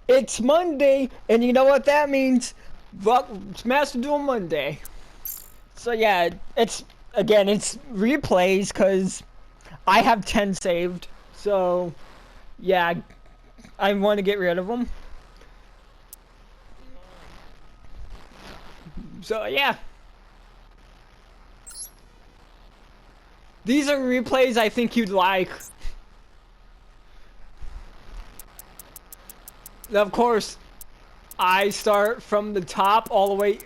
It's Monday, and you know what that means? Fuck, Master Duel Monday. So yeah, it's replays because I have 10 saved. So yeah, I want to get rid of them. So yeah. These are replays I think you'd like. Of course, I start from the top all the way.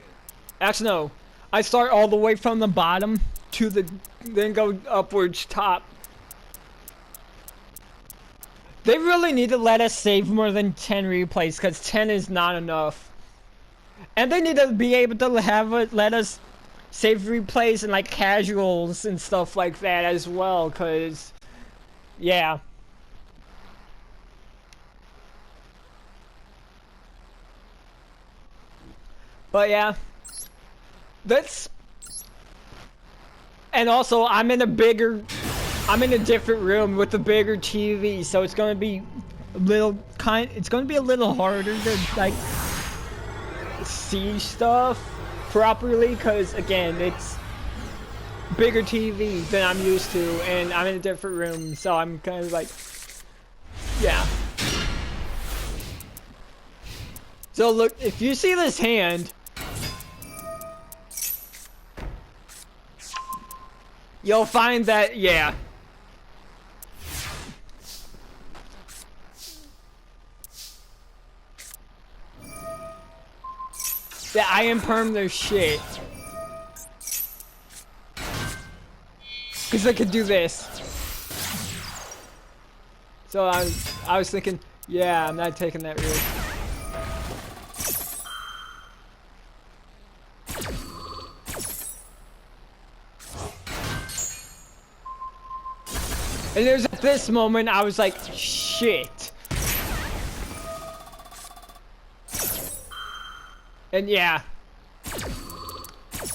Actually, no. I start all the way from the bottom to then go upwards top. They really need to let us save more than 10 replays because 10 is not enough. And they need to be able to let us save replays and like casuals and stuff like that as well because, yeah. But yeah. And also I'm in a different room with a bigger TV, so it's gonna be it's gonna be a little harder to like see stuff properly, cause again it's bigger TV than I'm used to, and I'm in a different room, so I'm kind of like, yeah. So look, if you see this hand, you'll find that, yeah. That I imperm their shit. Cause I could do this. So I was thinking, yeah, I'm not taking that risk. And there's at this moment I was like, shit. And yeah.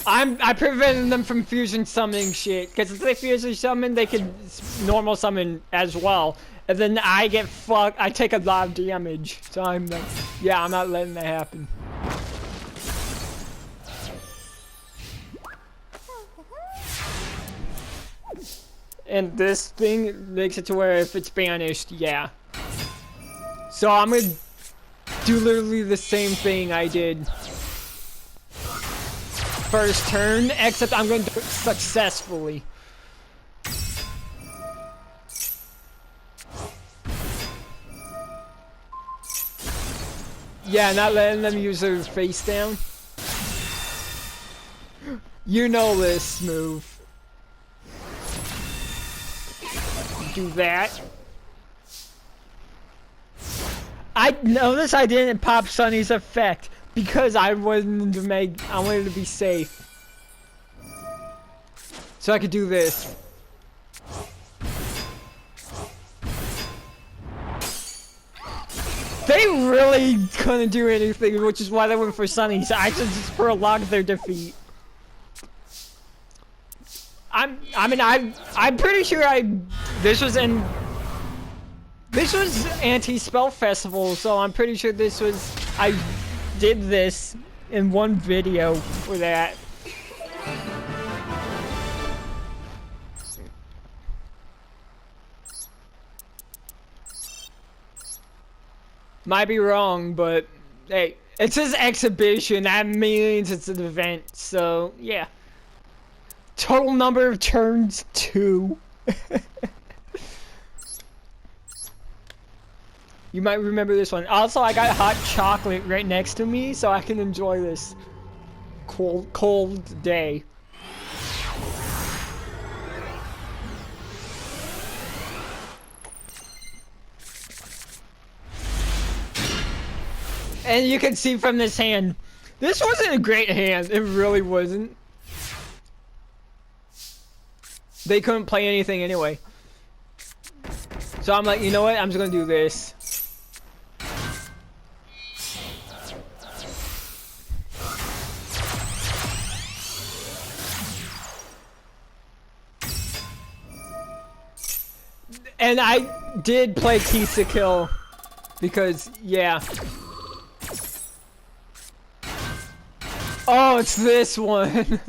I prevented them from fusion summoning shit, because if they fusion summon, they could normal summon as well. And then I get fucked, I take a lot of damage. So I'm like, yeah, I'm not letting that happen. And this thing makes it to where if it's banished, yeah. So I'm gonna do literally the same thing I did first turn, except I'm going to do it successfully. Yeah, not letting them use their face down. You know this move. Do that. I notice I didn't pop Sunny's effect because I wanted to be safe. So I could do this. They really couldn't do anything, which is why they went for Sunny's. I just prolonged their defeat. I'm pretty sure this was anti-spell festival, so I'm pretty sure I did this in one video for that. Might be wrong, but hey, it says exhibition. That means it's an event, so yeah. Total number of turns, 2. You might remember this one. Also, I got hot chocolate right next to me, so I can enjoy this cold day. And you can see from this hand, this wasn't a great hand. It really wasn't. They couldn't play anything anyway. So I'm like, you know what? I'm just gonna do this. And I did play Keys to Kill Because, yeah. Oh, it's this one.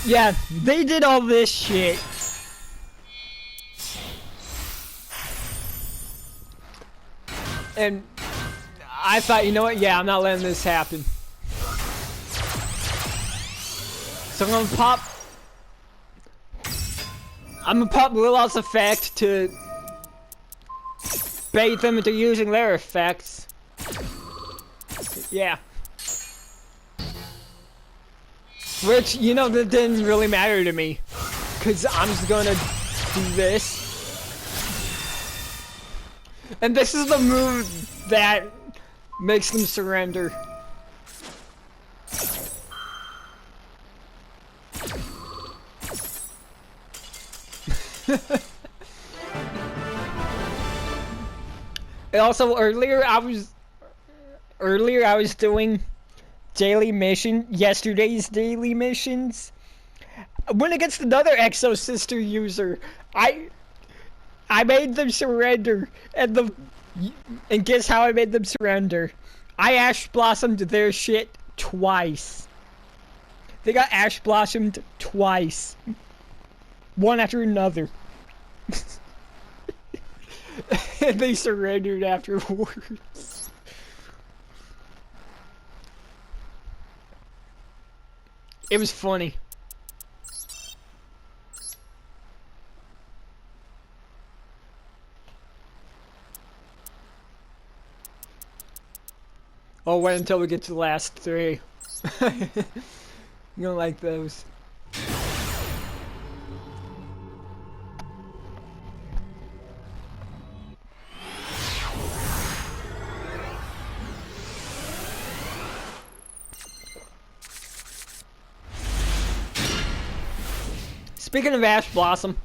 Yeah, they did all this shit. And I thought, you know what? Yeah, I'm not letting this happen. So I'm gonna pop Lil Wall's effect to bait them into using their effects. Yeah. Which, you know, that didn't really matter to me. Cause I'm just gonna do this. And this is the move that makes them surrender. And also earlier I was doing yesterday's daily missions. I went against another Exo Sister user. I made them surrender, and guess how I made them surrender? I Ash Blossomed their shit twice. They got Ash Blossomed twice. One after another. And they surrendered afterwards. It was funny. Oh, wait until we get to the last three. You don't like those. Speaking of Ash Blossom.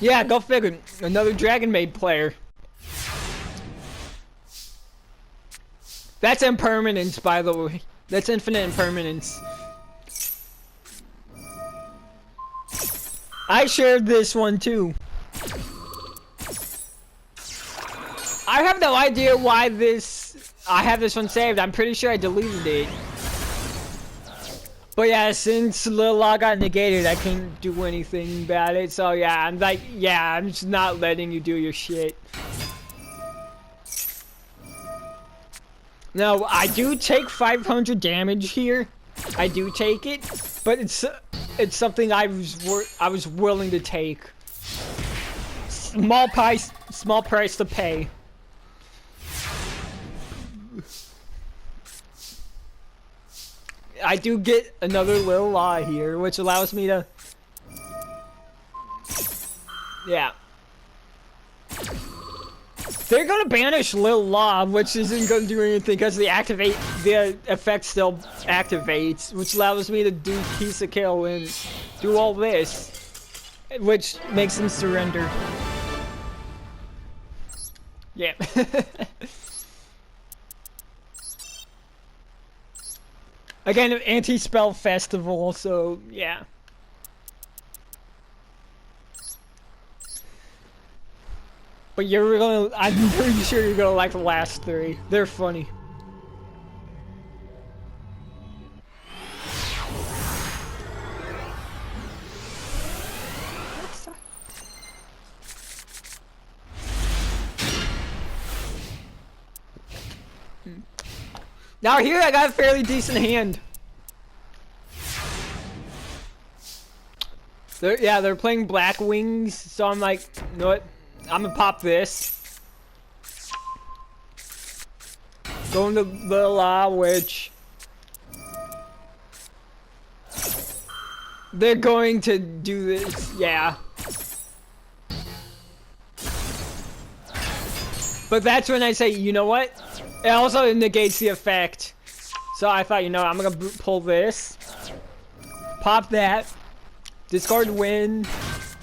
Yeah, go figure. Another Dragon Maid player. That's impermanence, by the way. That's infinite impermanence. I shared this one too. I have no idea why I have this one saved. I'm pretty sure I deleted it. But yeah, since Lil Law got negated, I couldn't do anything about it. So yeah, I'm like, yeah, I'm just not letting you do your shit. No, I do take 500 damage here. I do take it, but it's something I was willing to take. Small price to pay. I do get another Lil Law here, which allows me to... Yeah. They're gonna banish Lil Law, which isn't gonna do anything because the effect still activates, which allows me to do Kisa Kill and do all this, which makes them surrender. Yeah. Again, anti-spell festival, so yeah. But I'm pretty sure you're gonna like the last three. They're funny. Now here I got a fairly decent hand. They're playing Black Wings, so I'm like, you know what? I'm gonna pop this. Going to Lil Law, which they're going to do this, yeah. But that's when I say, you know what? It also negates the effect. So I thought, you know, I'm gonna pull this, pop that, discard win,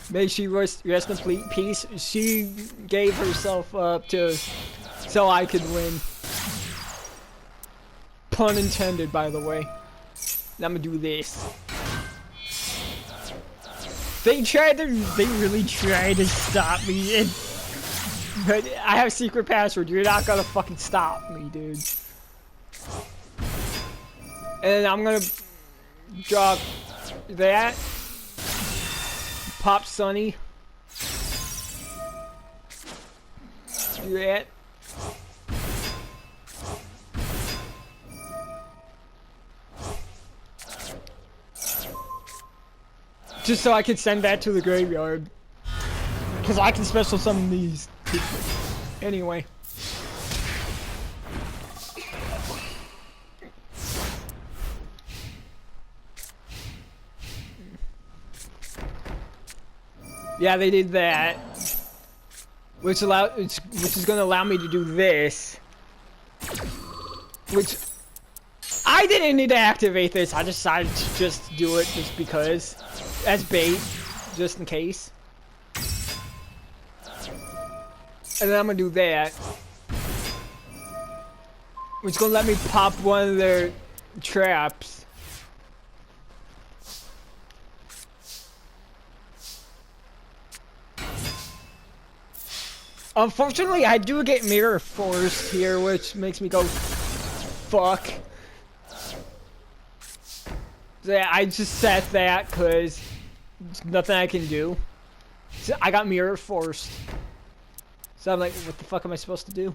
may she rest in peace. She gave herself up to so I could win. Pun intended, by the way. Now I'm gonna do this. They really tried to stop me, but I have secret password. You're not gonna fucking stop me, dude. And I'm gonna draw that. Pop Sunny. Do that. Just so I can send that to the graveyard. Because I can special summon these. Anyway. Yeah, they did that. Which is gonna allow me to do this. Which I didn't need to activate this. I decided to just do it just because. As bait, just in case. And then I'm gonna do that. Which is gonna let me pop one of their traps. Unfortunately, I do get Mirror Force here, which makes me go, fuck. So yeah, I just set that because there's nothing I can do. So I got Mirror Force. So I'm like, what the fuck am I supposed to do?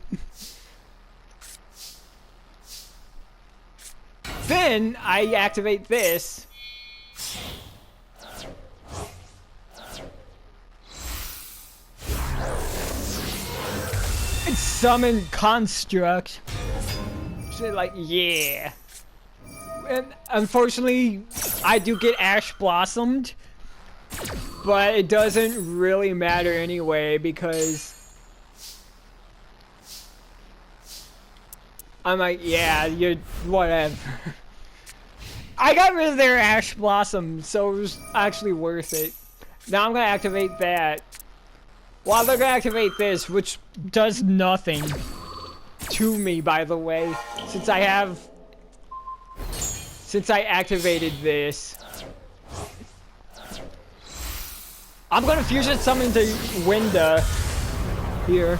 Then I activate this. And summon Construct. So like, yeah. And unfortunately, I do get Ash Blossomed. But it doesn't really matter anyway because I'm like, yeah, you're whatever. I got rid of their Ash Blossom, so it was actually worth it. Now I'm gonna activate that. Well, they're gonna activate this, which does nothing to me, by the way, since I activated this. I'm gonna fusion summon to Winda here.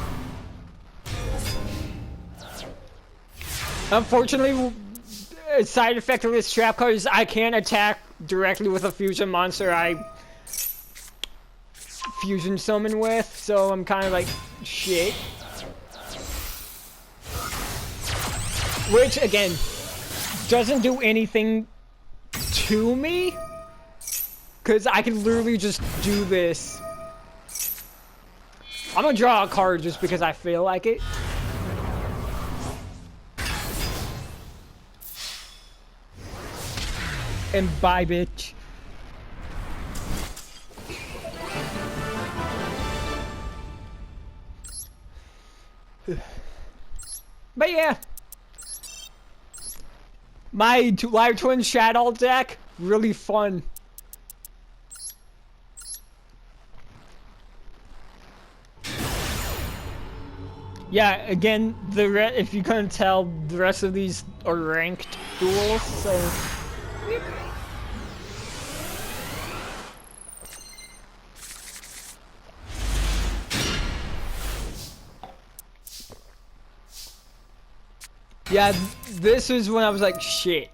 Unfortunately, a side effect of this trap card is I can't attack directly with a fusion monster I fusion summon with, so I'm kind of like, shit. Which, again, doesn't do anything to me. Because I can literally just do this. I'm gonna draw a card just because I feel like it. And bye, bitch. But yeah. My Live Twin Shadow deck, really fun. Yeah, again, if you couldn't tell, the rest of these are ranked duels, so... Yeah, this is when I was like, shit.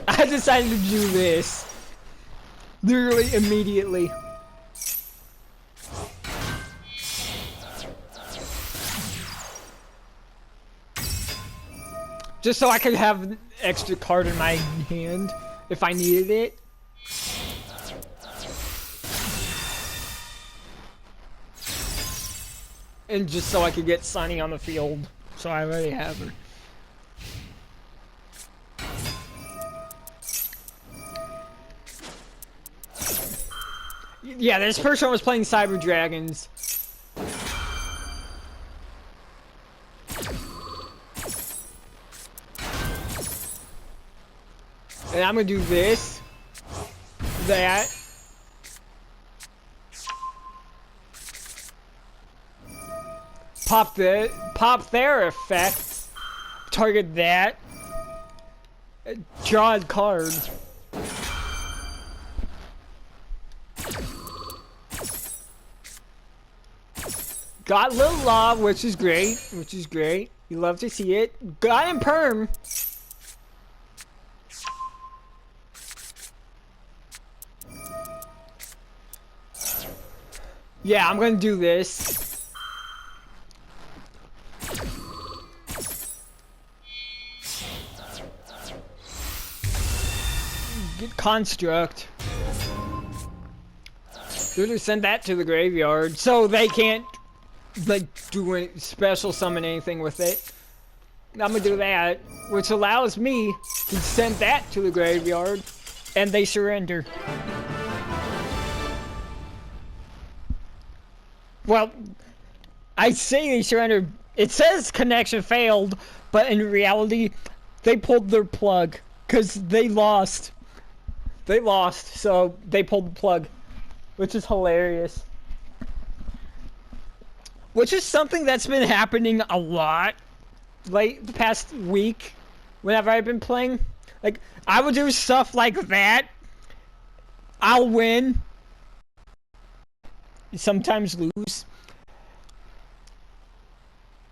I decided to do this. Literally immediately. Just so I could have an extra card in my hand if I needed it. And just so I could get Sunny on the field. So I already have her. Yeah, this person was playing Cyber Dragons. And I'm gonna do this, that. Pop their effect. Target that. Draw a card. Got Lil Law, which is great. You love to see it. Got him perm. Yeah, I'm gonna do this. Get Construct. They're gonna send that to the graveyard, so they can't like do any special summon anything with it. I'm gonna do that, which allows me to send that to the graveyard, and they surrender. Well, I say they surrender. It says connection failed, but in reality, they pulled their plug because they lost. They lost, so they pulled the plug, which is hilarious. Which is something that's been happening a lot, like the past week, whenever I've been playing. Like, I would do stuff like that. I'll win. Sometimes lose.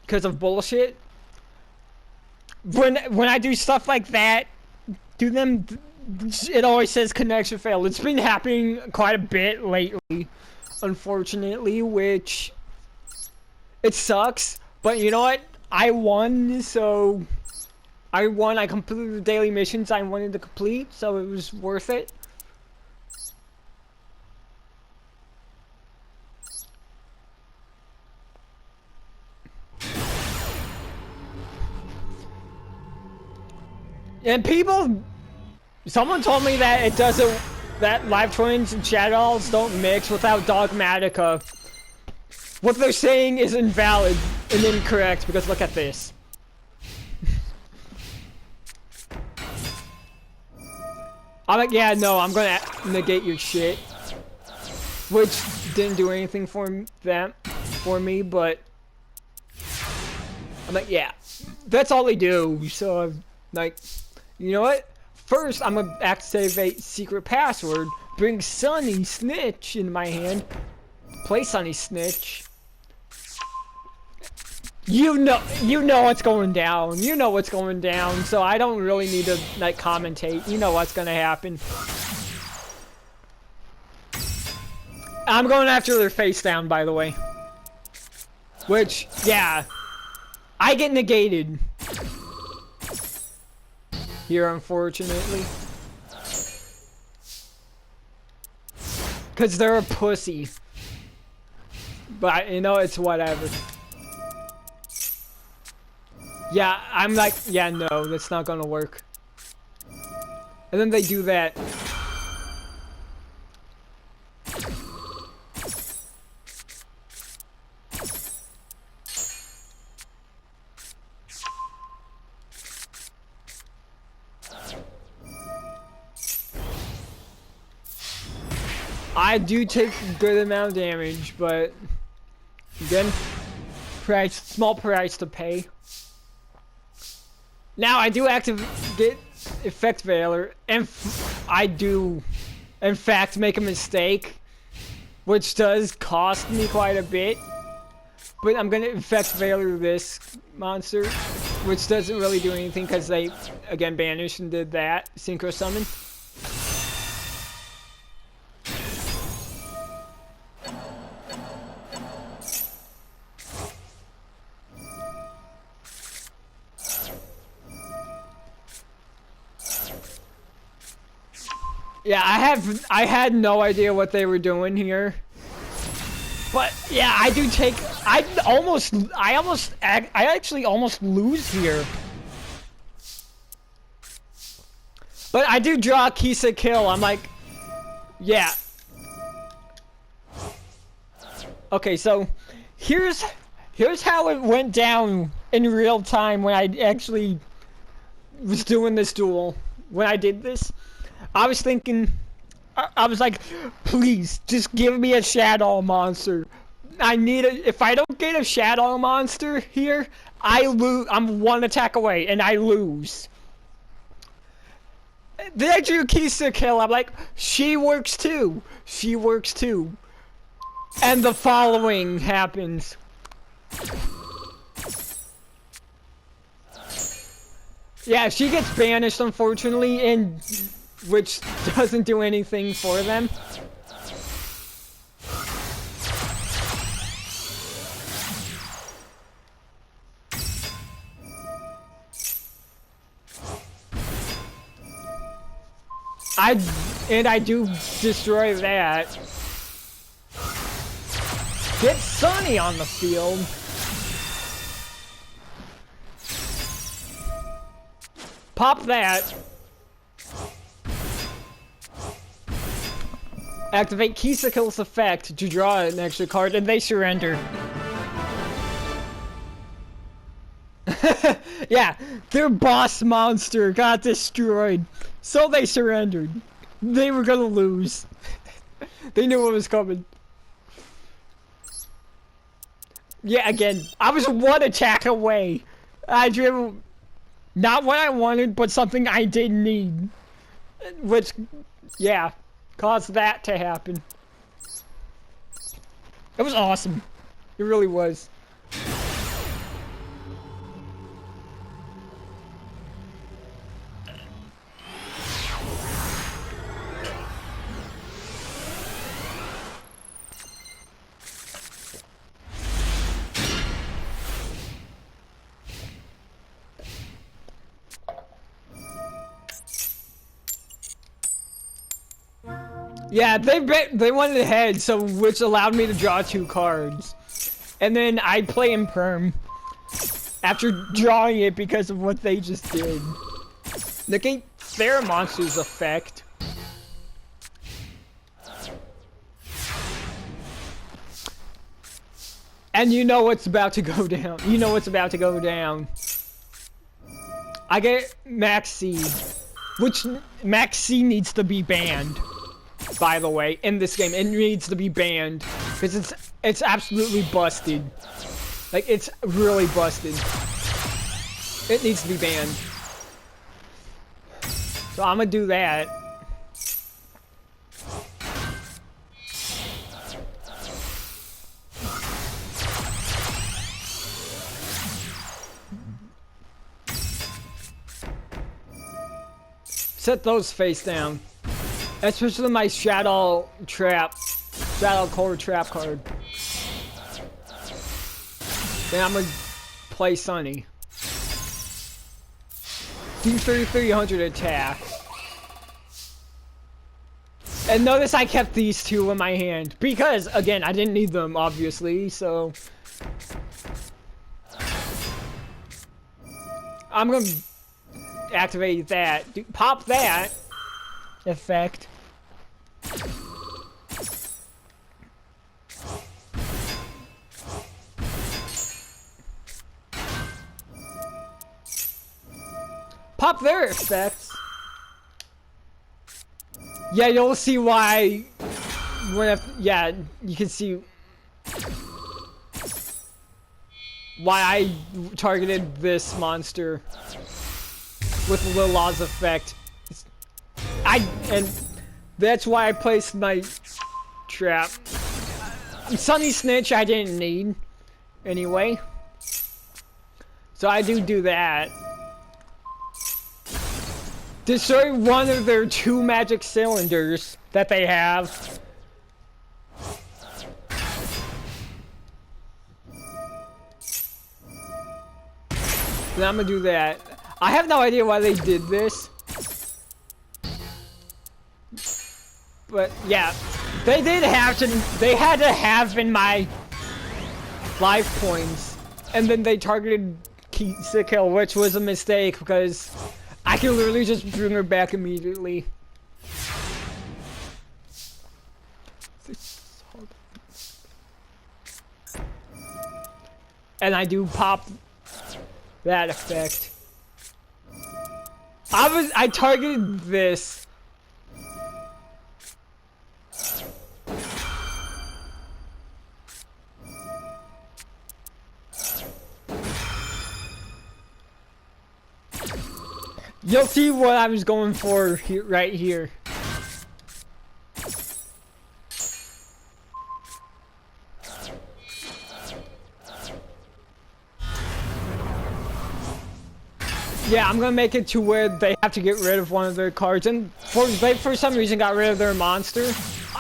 Because of bullshit. When I do stuff like that, it always says connection failed. It's been happening quite a bit lately, unfortunately, which it sucks. But you know what? I won, so I won. I completed the daily missions I wanted to complete, so it was worth it. And someone told me that it doesn't, that Live Twins and Shadows don't mix without Dogmatica. What they're saying is invalid and incorrect, because look at this. I'm like, yeah, no, I'm gonna negate your shit. Which didn't do anything for me, but I'm like, yeah, that's all they do. So I'm like, you know what? First, I'm gonna activate secret password, bring Sunny Snitch in my hand, play Sunny Snitch. You know what's going down. You know what's going down, so I don't really need to, like, commentate. You know what's gonna happen. I'm going after their face down, by the way. Which, yeah. I get negated. Here, unfortunately. Because they're a pussy. But, you know, it's whatever. Yeah, I'm like, yeah, no, that's not gonna work. And then they do that. I do take a good amount of damage, but again, small price to pay. Now I do activate Effect Veiler, and I do, in fact, make a mistake, which does cost me quite a bit. But I'm gonna Effect Veiler this monster, which doesn't really do anything because they, again, banished and did that Synchro Summon. Yeah, I had no idea what they were doing here. But yeah, I do take, I actually almost lose here. But I do draw Kisa kill. I'm like, yeah. Okay, so here's how it went down in real time when I actually was doing this duel. when I did this, I was thinking, I was like, please, just give me a Shadow monster. I need a, if I don't get a Shadow monster here, I lose, I'm one attack away, and I lose. Then I drew Kill, I'm like, she works too. She works too. And the following happens. Yeah, she gets banished, unfortunately, and which doesn't do anything for them. I do destroy that. Get Sunny on the field. Pop that. Activate Kisakill's effect to draw an extra card, and they surrender. Yeah, their boss monster got destroyed, so they surrendered. They were gonna lose. They knew what was coming. Yeah, again, I was one attack away. I drew not what I wanted, but something I didn't need. Which, yeah, caused that to happen. It was awesome. It really was. Yeah, they went ahead, so which allowed me to draw 2 cards, and then I play in perm after drawing it because of what they just did. Negate their monster's effect. And you know what's about to go down. You know what's about to go down. I get Max C, which Max C needs to be banned. By the way, in this game, it needs to be banned because it's absolutely busted. Like, it's really busted. It needs to be banned. So I'm gonna do that. Set those face down. Especially my Shadow Core Trap card. Then I'm gonna play Sunny. Do 3,300 attack. And notice I kept these 2 in my hand. Because, again, I didn't need them, obviously, so... I'm gonna activate that. Pop that effect. Pop their effects. Yeah, you'll see why. Yeah, you can see why I targeted this monster with the Law's effect. And that's why I placed my trap. Sunny Snitch I didn't need anyway. So I do that. Destroy one of their 2 magic cylinders that they have. Then I'm gonna do that. I have no idea why they did this. But yeah, they had to have in my life points. And then they targeted Kill, which was a mistake because I can literally just bring her back immediately. And I do pop that effect. I targeted this. You'll see what I was going for here, right here. Yeah, I'm gonna make it to where they have to get rid of one of their cards, and they for some reason got rid of their monster,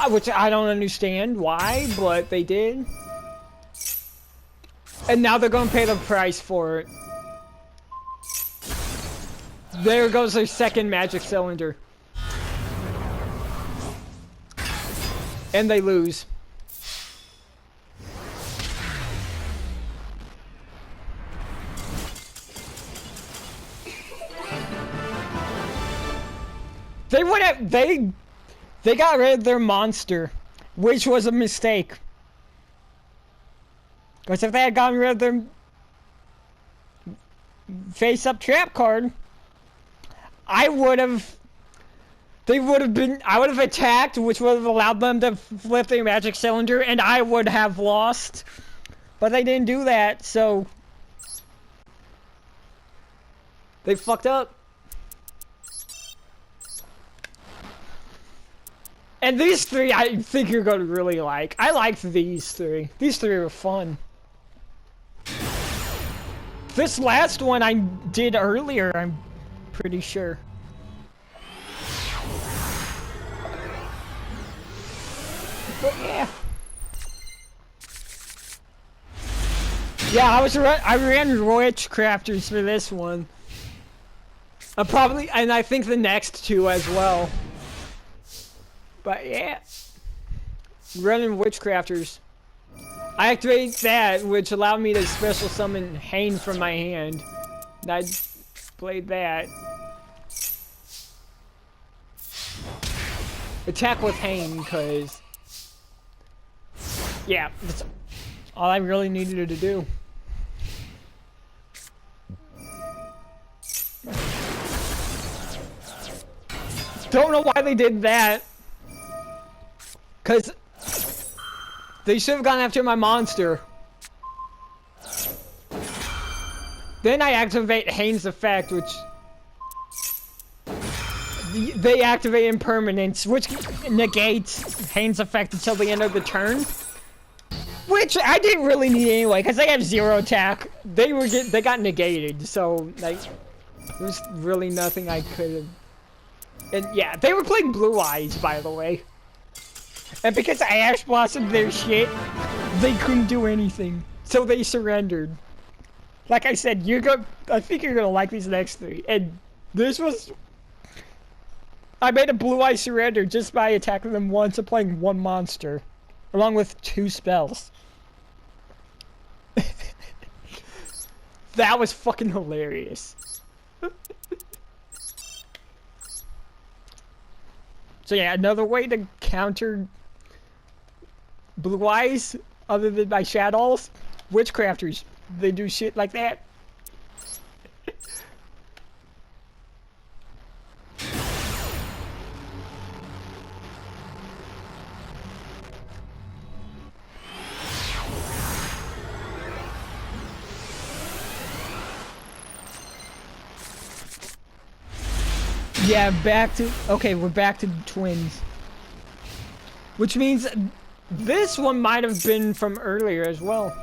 which I don't understand why, but they did. And now they're gonna pay the price for it. There goes their second magic cylinder. And they lose. They would have, they got rid of their monster, which was a mistake. Because if they had gotten rid of their face-up trap card, I would have attacked, which would have allowed them to flip their magic cylinder, and I would have lost. But they didn't do that, so they fucked up. And these three, I think you're going to really like. I liked these three. These three were fun. This last one I did earlier, I'm pretty sure. But yeah. Yeah, I ran Witchcrafters for this one. And I think the next two as well. But yeah, running Witchcrafters. I activate that, which allowed me to special summon Hane from my hand. And I played that. Attack with Hane, because yeah, that's all I really needed to do. Don't know why they did that. Because they should have gone after my monster. Then I activate Hane's effect, which they activate Impermanence, which negates Hane's effect until the end of the turn. Which I didn't really need anyway, because they have 0 attack. They got negated, so like there's really nothing I could have. And yeah, they were playing Blue Eyes, by the way. And because I Ash Blossomed their shit, they couldn't do anything. So they surrendered. Like I said, I think you're gonna like these next three. And this was... I made a Blue Eye surrender just by attacking them once and playing one monster. Along with 2 spells. That was fucking hilarious. So yeah, another way to counter Blue Eyes, other than by Shadows, Witchcrafters. They do shit like that. Yeah, we're back to twins. Which means this one might have been from earlier as well.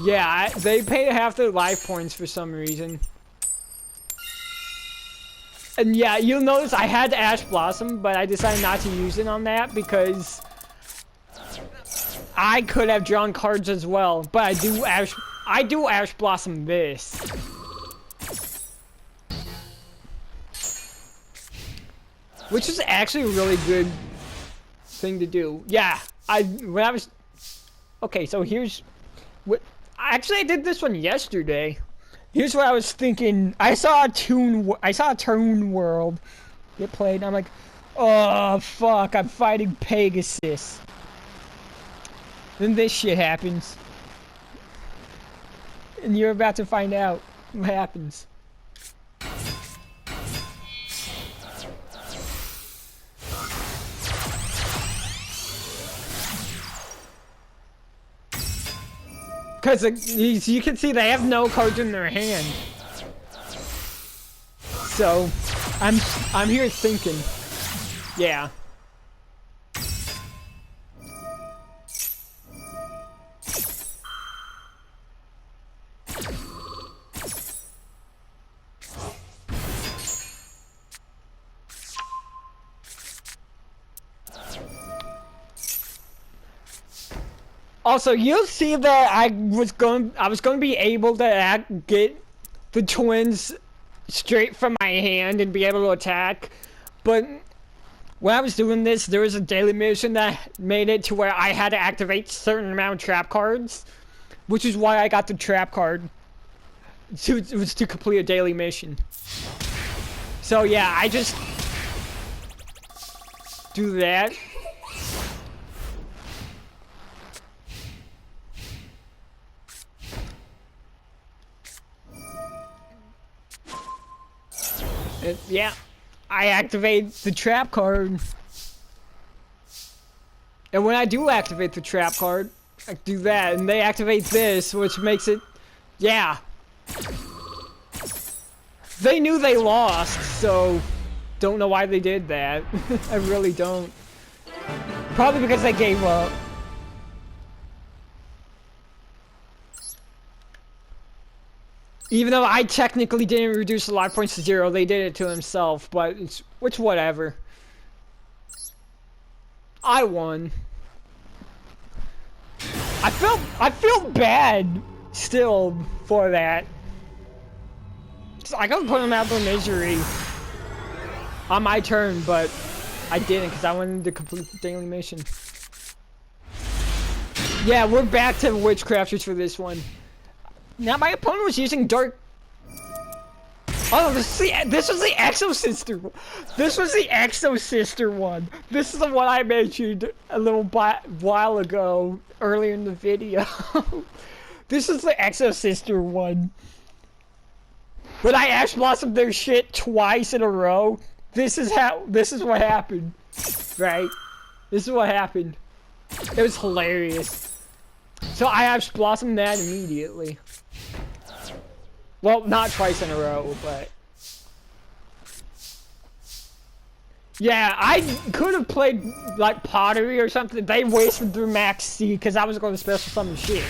Yeah, they pay half their life points for some reason. And yeah, you'll notice I had Ash Blossom, but I decided not to use it on that because I could have drawn cards as well. But I do Ash Blossom this. Which is actually a really good thing to do. Yeah, okay, so here's what, actually I did this one yesterday. Here's what I was thinking. I saw a Toon World get played, and I'm like, oh fuck, I'm fighting Pegasus. Then this shit happens. And you're about to find out. What happens? Because you can see they have no cards in their hand. So, I'm here thinking, yeah. Also, you'll see that I was going to be able to get the twins straight from my hand and be able to attack, but when I was doing this, there was a daily mission that made it to where I had to activate a certain amount of trap cards, which is why I got the trap card. It was to complete a daily mission. So yeah, I just do that. Yeah, I activate the trap card. And when I do activate the trap card, I do that, and they activate this, which makes it, yeah. They knew they lost, so don't know why they did that. I really don't. Probably because they gave up. Even though I technically didn't reduce the life points to 0, they did it to themselves, but it's whatever. I won. I feel bad still for that. I could put them out of their misery on my turn, but I didn't because I wanted to complete the daily mission. Yeah, we're back to Witchcrafters for this one. Now my opponent was using dark. Oh, this was the Exo-Sister. This was the Exo-Sister one. This is the one I mentioned a little while ago, earlier in the video. This is the Exo-Sister one. When I Ash Blossomed their shit twice in a row, this is what happened. Right? This is what happened. It was hilarious. So I Ash Blossomed that immediately. Well, not twice in a row, but... Yeah, I could have played, like, Pottery or something. They wasted their max C because I was going to special summon shit.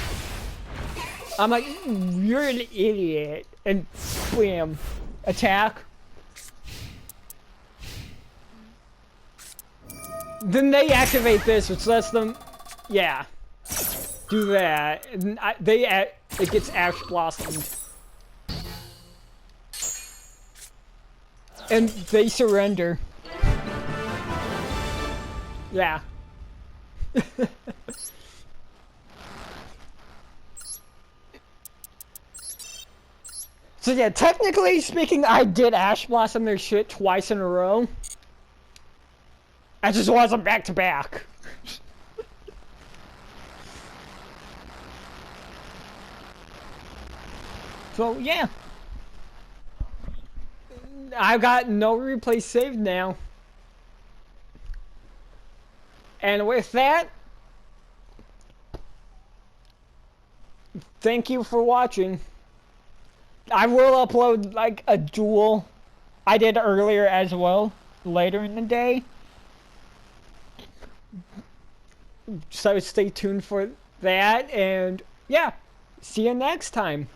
I'm like, you're an idiot. And bam. Attack. Then they activate this, which lets them... Yeah. Do that. And it gets Ash Blossomed. And they surrender. Yeah. So yeah, technically speaking, I did Ash Blossom their shit twice in a row. I just wasn't back to back. So yeah. I've got no replay saved now. And with that, thank you for watching. I will upload like a duel I did earlier as well, later in the day. So stay tuned for that, and yeah, see you next time.